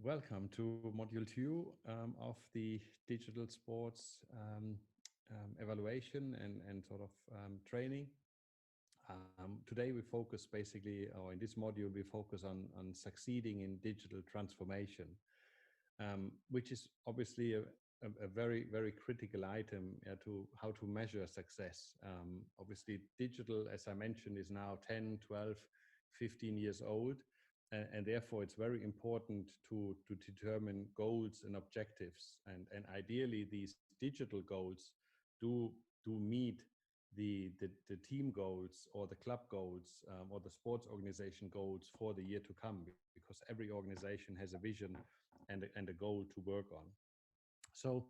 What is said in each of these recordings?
Welcome to Module 2 of the digital sports evaluation and sort of training. Today we focus basically, or in this module, we focus on succeeding in digital transformation, which is obviously a very, very critical item to how to measure success. Obviously, digital, as I mentioned, is now 10, 12, 15 years old. And therefore, it's very important to determine goals and objectives. And ideally, these digital goals do meet the team goals or the club goals or the sports organization goals for the year to come, because every organization has a vision and a goal to work on. So,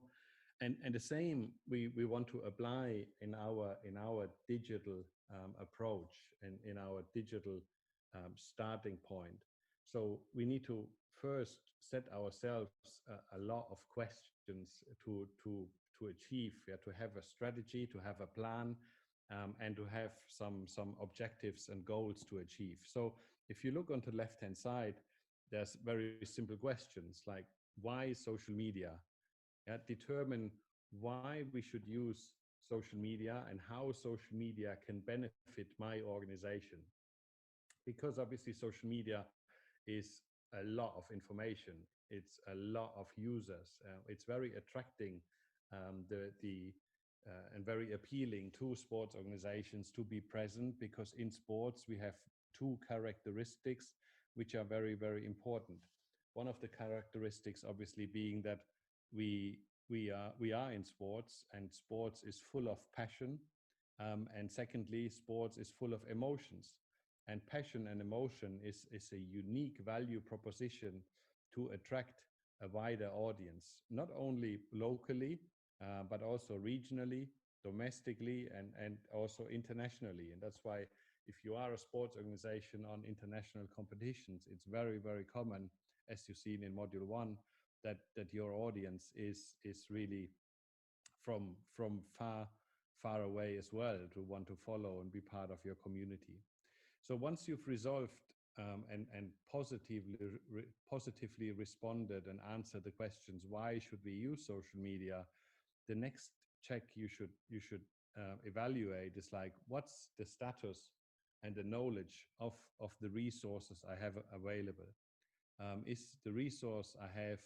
and the same we want to apply in our digital approach and in our digital starting point. So we need to first set ourselves a lot of questions to achieve, to have a strategy, to have a plan, and to have some objectives and goals to achieve. So if you look on the left-hand side, there's very simple questions like, why social media? Determine why we should use social media and how social media can benefit my organization. Because obviously social media is a lot of information. It's a lot of users. It's very attracting and very appealing to sports organizations to be present, because in sports we have two characteristics which are very, very important. One of the characteristics obviously being that we are in sports, and sports is full of passion, and secondly, sports is full of emotions, and passion and emotion is a unique value proposition to attract a wider audience, not only locally, but also regionally, domestically, and also internationally. And that's why if you are a sports organization on international competitions, it's very, very common, as you've seen in Module 1, that your audience is really from far away as well, to want to follow and be part of your community. So once you've resolved and positively responded and answered the questions, why should we use social media? The next check you should evaluate is like, what's the status and the knowledge of the resources I have available? Is the resource I have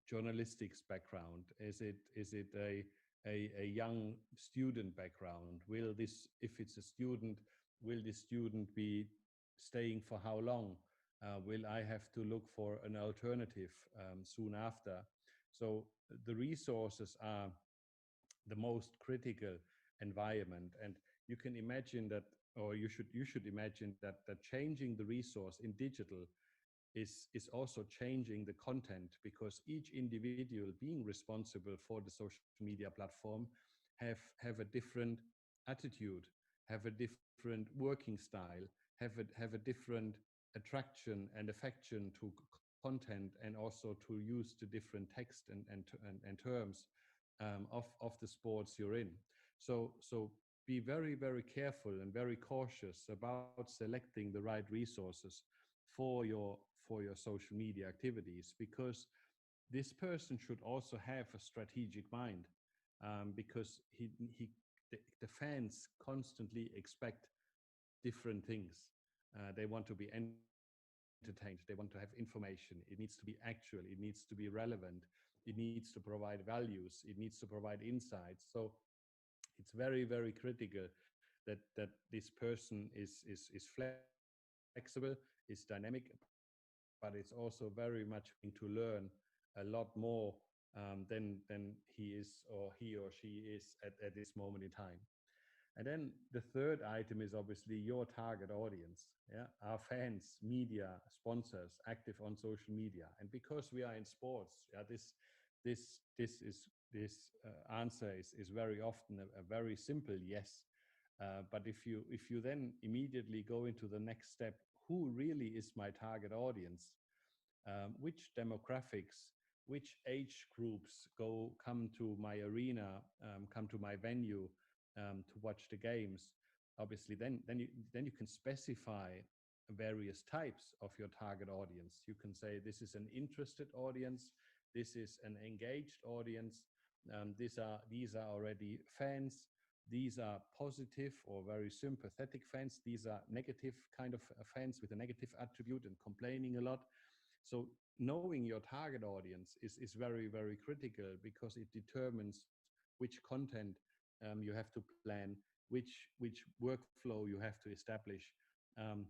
journalistics background? Is it a young student background? Will this, if it's a student, will this student be staying for how long? Will I have to look for an alternative soon after? So the resources are the most critical environment, and you can imagine that, or you should imagine that changing the resource in digital is also changing the content, because each individual being responsible for the social media platform have a different attitude, have a different working style, have a different attraction and affection to content, and also to use the different text and terms of the sports you're in. So be very, very careful and very cautious about selecting the right resources for your social media activities, because this person should also have a strategic mind, because the fans constantly expect different things. They want to be entertained. They want to have information. It needs to be actual. It needs to be relevant. It needs to provide values. It needs to provide insights. So it's very, very critical that this person is flexible, is dynamic, but it's also very much going to learn a lot more than he is, or he or she is at this moment in time. And then the third item is obviously your target audience, our fans, media, sponsors, active on social media. And because we are in sports, this answer is very often a very simple yes. But if you then immediately go into the next step, who really is my target audience? Which demographics, which age groups come to my arena, come to my venue to watch the games? Obviously, then you can specify various types of your target audience. You can say this is an interested audience, this is an engaged audience, these are already fans, these are positive or very sympathetic fans, these are negative kind of fans with a negative attribute and complaining a lot. So knowing your target audience is very, very critical, because it determines which content you have to plan, which workflow you have to establish um,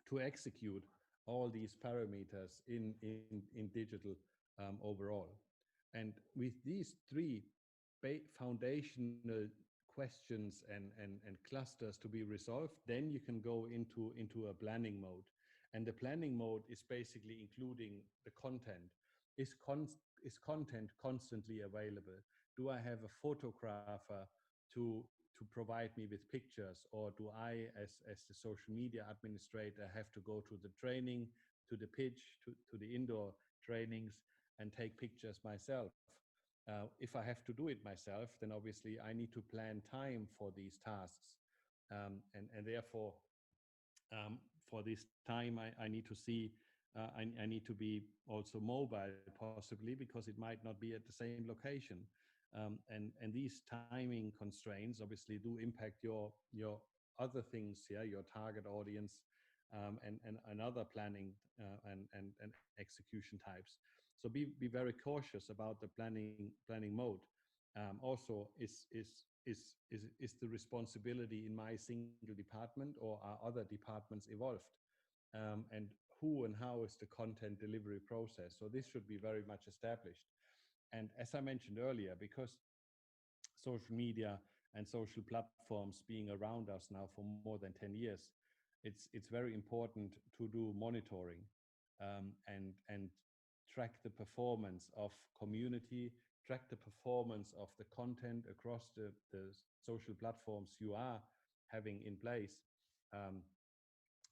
to execute all these parameters in digital overall. And with these three foundational questions and clusters to be resolved, then you can go into a planning mode. And the planning mode is basically including the content. Is content constantly available? Do I have a photographer to provide me with pictures, or do I, as the social media administrator, have to go to the training, to the pitch, to the indoor trainings, and take pictures myself? If I have to do it myself, then obviously I need to plan time for these tasks, and therefore for this time I need to see. I need to be also mobile, possibly, because it might not be at the same location. And these timing constraints obviously do impact your other things, yeah, your target audience, and other planning and execution types. So be very cautious about the planning mode. Also, is the responsibility in my single department, or are other departments involved? And who and how is the content delivery process? So this should be very much established. And as I mentioned earlier, because social media and social platforms being around us now for more than 10 years, it's very important to do monitoring, and track the performance of community, track the performance of the content across the social platforms you are having in place. Um,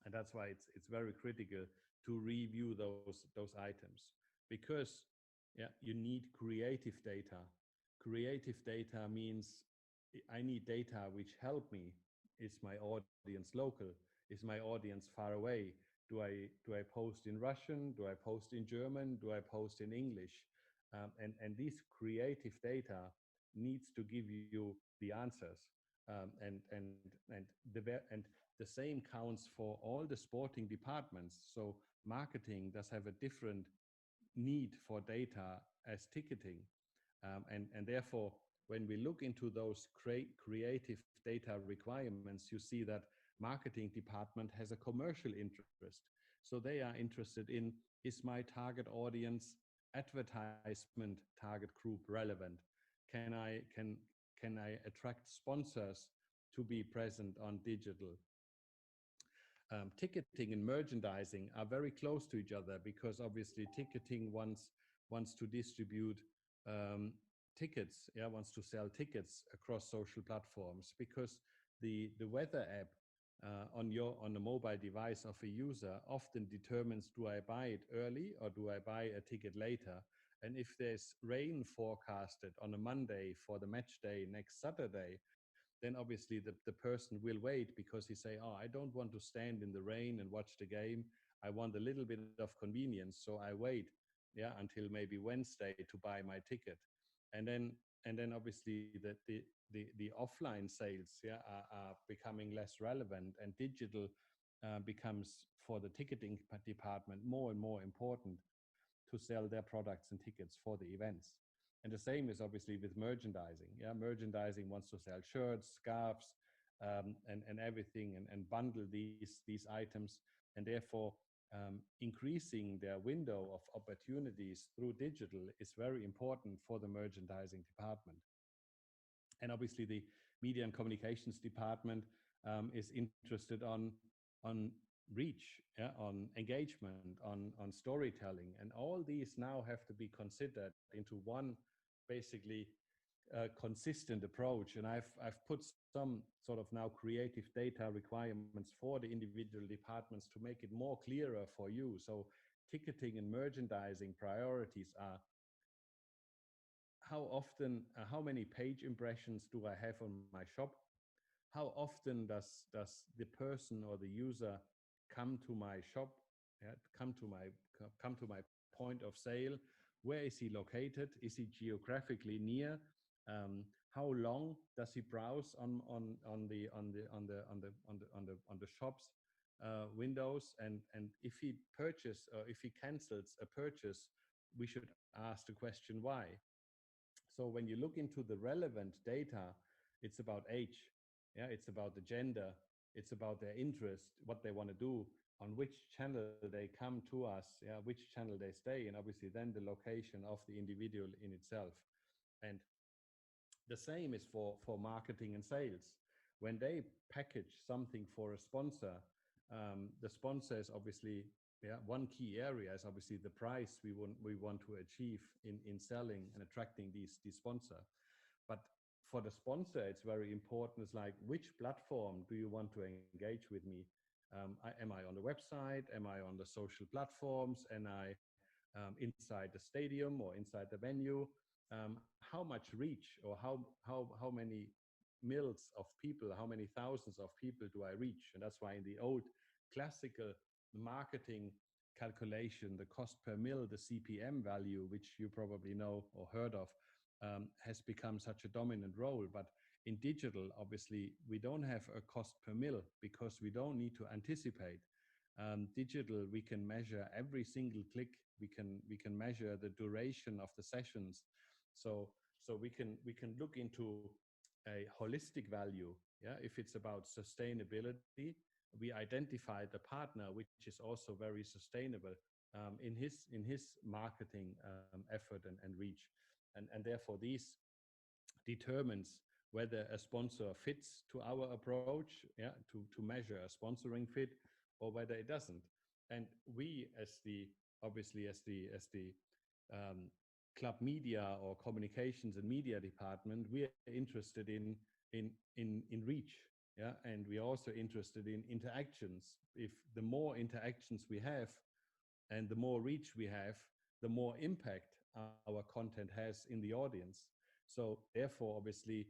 and that's why it's very critical to review those items, because yeah, you need creative data. Creative data means I need data which help me. Is my audience local? Is my audience far away? Do I post in Russian? Do I post in German? Do I post in English? And these creative data needs to give you the answers. And the same counts for all the sporting departments. So marketing does have a different need for data as ticketing. And therefore, when we look into those creative data requirements, you see that marketing department has a commercial interest. So they are interested in, is my target audience advertisement target group relevant? Can I attract sponsors to be present on digital? Ticketing and merchandising are very close to each other, because obviously ticketing wants to distribute um, tickets, yeah, wants to sell tickets across social platforms, because the weather app on the mobile device of a user often determines, do I buy it early or do I buy a ticket later? And if there's rain forecasted on a Monday for the match day next Saturday, then obviously the person will wait, because he say, oh, I don't want to stand in the rain and watch the game. I want a little bit of convenience, so I wait, yeah, until maybe Wednesday to buy my ticket. And then obviously the offline sales, yeah, are becoming less relevant, and digital becomes, for the ticketing department, more and more important to sell their products and tickets for the events. And the same is obviously with merchandising. Yeah, merchandising wants to sell shirts, scarves, and everything, and bundle these items, and therefore increasing their window of opportunities through digital is very important for the merchandising department. And obviously the media and communications department is interested on reach, yeah, on engagement, on storytelling, and all these now have to be considered into one basically consistent approach. And I've put some sort of now creative data requirements for the individual departments to make it more clearer for you. So ticketing and merchandising priorities are, how many page impressions do I have on my shop? How often does the person or the user come to my shop, yeah, come to my point of sale. Where is he located? Is he geographically near? How long does he browse on the shops windows? And if he purchase or if he cancels a purchase, we should ask the question why. So when you look into the relevant data, it's about age, yeah, it's about the gender, it's about their interest, what they want to do, on which channel they come to us, yeah, which channel they stay, and obviously then the location of the individual in itself. And the same is for marketing and sales. When they package something for a sponsor, the sponsor is obviously, yeah, one key area is obviously the price we want to achieve in selling and attracting these sponsor. But for the sponsor, it's very important. It's like, which platform do you want to engage with me? Am I on the website? Am I on the social platforms? Am I inside the stadium or inside the venue? How much reach, or how many mills of people, how many thousands of people do I reach? And that's why in the old classical marketing calculation, the cost per mil, the CPM value, which you probably know or heard of, has become such a dominant role. But in digital, obviously, we don't have a cost per mil because we don't need to anticipate. Digital, we can measure every single click. We can measure the duration of the sessions. So we can look into a holistic value. Yeah, if it's about sustainability, we identify the partner which is also very sustainable in his marketing effort and reach, and therefore these determines whether a sponsor fits to our approach, yeah, to measure a sponsoring fit, or whether it doesn't. And we, as the obviously as the um, club media or communications and media department, we are interested in reach, yeah, and we are also interested in interactions. If the more interactions we have and the more reach we have, the more impact our content has in the audience. So therefore, obviously,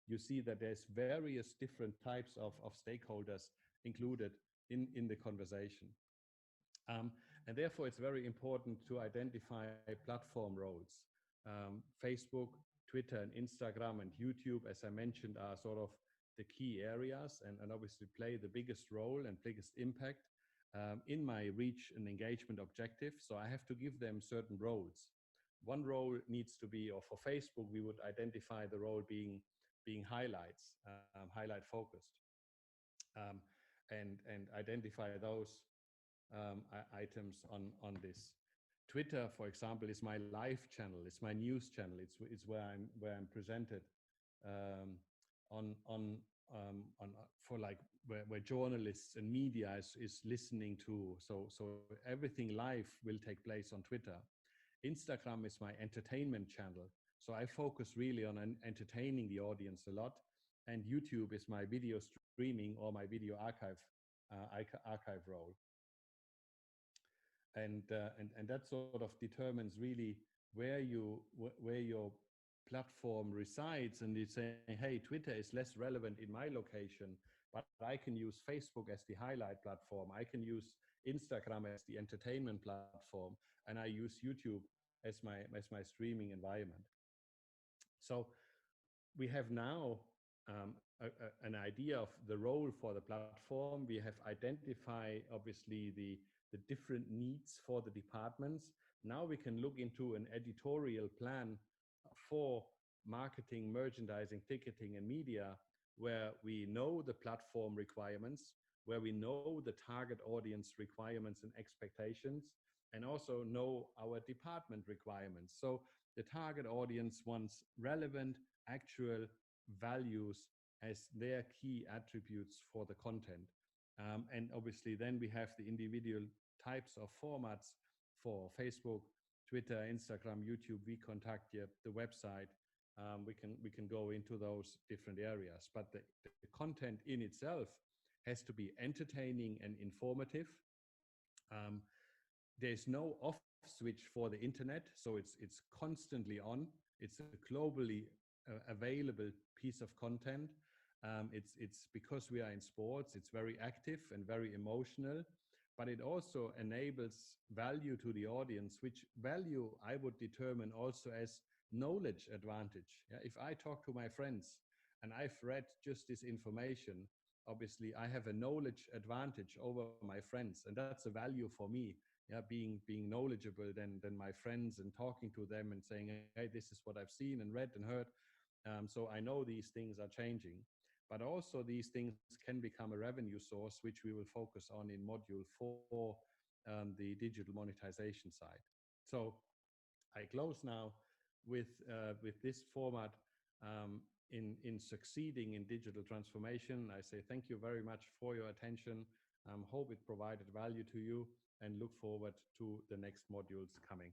you see that there's various different types of stakeholders included in the conversation. And therefore, it's very important to identify platform roles. Facebook, Twitter, and Instagram, and YouTube, as I mentioned, are sort of the key areas, and obviously play the biggest role and biggest impact in my reach and engagement objective. So I have to give them certain roles. One role needs to be, or for Facebook, we would identify the role being highlights, highlight focused, um, and identify those items on this. Twitter, for example, is my live channel. It's my news channel. It's where I'm presented um, on for like where journalists and media is listening to. So everything live will take place on Twitter. Instagram is my entertainment channel. So I focus really on entertaining the audience a lot. And YouTube is my video streaming or my video archive role. And that sort of determines really where your platform resides. And it's saying, hey, Twitter is less relevant in my location, but I can use Facebook as the highlight platform. I can use Instagram as the entertainment platform, and I use YouTube as my streaming environment. So we have now an idea of the role for the platform. We have identified, obviously, the different needs for the departments. Now we can look into an editorial plan for marketing, merchandising, ticketing, and media, where we know the platform requirements, where we know the target audience requirements and expectations, and also know our department requirements. So the target audience wants relevant, actual values as their key attributes for the content. And obviously, then we have the individual types of formats for Facebook, Twitter, Instagram, YouTube, VKontakte, the website. We can go into those different areas, but the content in itself has to be entertaining and informative. Um, there's no off switch for the internet, so it's constantly on. It's a globally available piece of content. It's because we are in sports. It's very active and very emotional. but it also enables value to the audience, which value I would determine also as knowledge advantage. Yeah, if I talk to my friends and I've read just this information, obviously I have a knowledge advantage over my friends, and that's a value for me. Yeah, being knowledgeable than my friends and talking to them and saying, hey, this is what I've seen and read and heard. So I know these things are changing, but also these things can become a revenue source, which we will focus on in module 4, the digital monetization side. So I close now with this format, in succeeding in digital transformation. I say thank you very much for your attention. Hope it provided value to you, and look forward to the next modules coming.